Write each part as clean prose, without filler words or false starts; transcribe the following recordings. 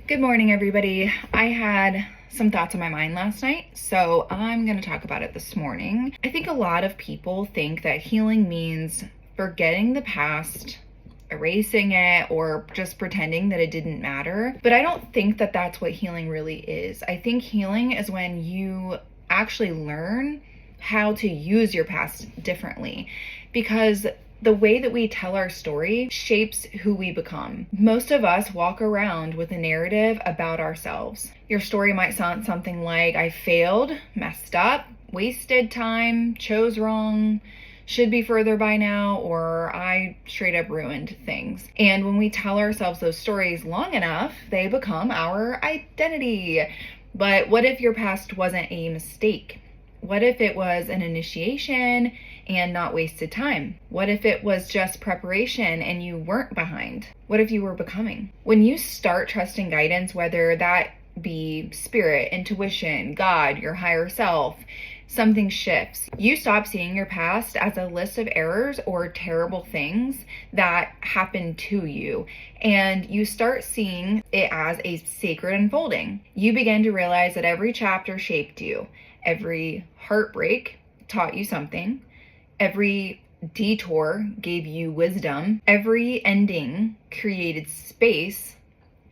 Good morning, everybody. I had some thoughts on my mind last night, so I'm going to talk about it this morning. I think a lot of people think that healing means forgetting the past, erasing it, or just pretending that it didn't matter. But I don't think that that's what healing really is. I think healing is when you actually learn how to use your past differently, because the way that we tell our story shapes who we become. Most of us walk around with a narrative about ourselves. Your story might sound something like, I failed, messed up, wasted time, chose wrong, should be further by now, or I straight up ruined things. And when we tell ourselves those stories long enough, they become our identity. But what if your past wasn't a mistake? What if it was an initiation and not wasted time? What if it was just preparation and you weren't behind? What if you were becoming? When you start trusting guidance, whether that be spirit, intuition, God, your higher self, something shifts. You stop seeing your past as a list of errors or terrible things that happened to you, and you start seeing it as a sacred unfolding. You begin to realize that every chapter shaped you. Every heartbreak taught you something. Every detour gave you wisdom. Every ending created space.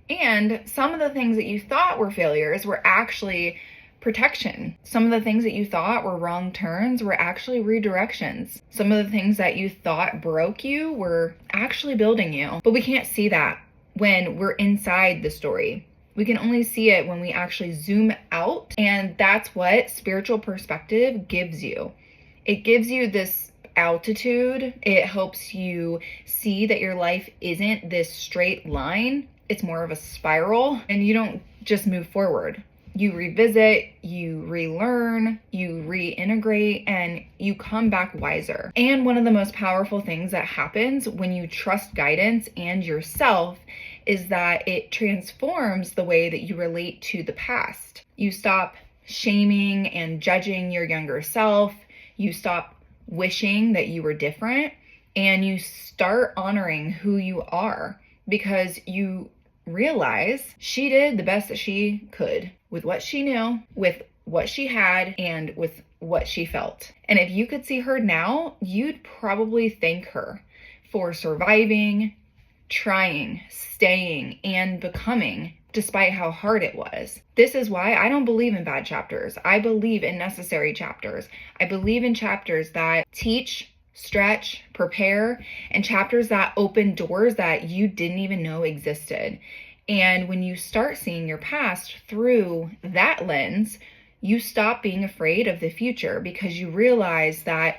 And some of the things that you thought were failures were actually protection. Some of the things that you thought were wrong turns were actually redirections. Some of the things that you thought broke you were actually building you. But we can't see that when we're inside the story. We can only see it when we actually zoom out, and that's what spiritual perspective gives you. It gives you this altitude. It helps you see that your life isn't this straight line. It's more of a spiral, and you don't just move forward. You revisit, you relearn, you reintegrate, and you come back wiser. And one of the most powerful things that happens when you trust guidance and yourself is that it transforms the way that you relate to the past. You stop shaming and judging your younger self. You stop wishing that you were different, and you start honoring who you are, because you realize she did the best that she could with what she knew, with what she had, and with what she felt. And if you could see her now, you'd probably thank her for surviving, trying, staying, and becoming despite how hard it was. This is why I don't believe in bad chapters. I believe in necessary chapters. I believe in chapters that teach, stretch, prepare, and chapters that open doors that you didn't even know existed. And when you start seeing your past through that lens, you stop being afraid of the future, because you realize that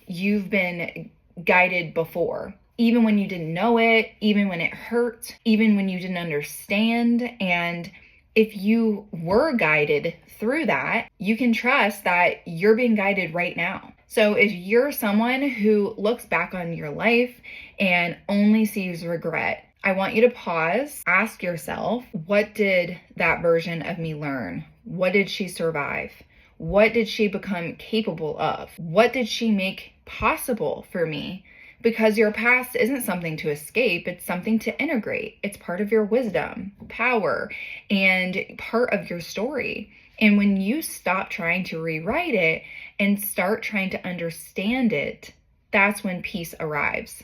you've been guided before. Even when you didn't know it, even when it hurt, even when you didn't understand. And if you were guided through that, you can trust that you're being guided right now. So if you're someone who looks back on your life and only sees regret, I want you to pause, ask yourself, what did that version of me learn? What did she survive? What did she become capable of? What did she make possible for me? Because your past isn't something to escape, it's something to integrate. It's part of your wisdom, power, and part of your story. And when you stop trying to rewrite it and start trying to understand it, that's when peace arrives.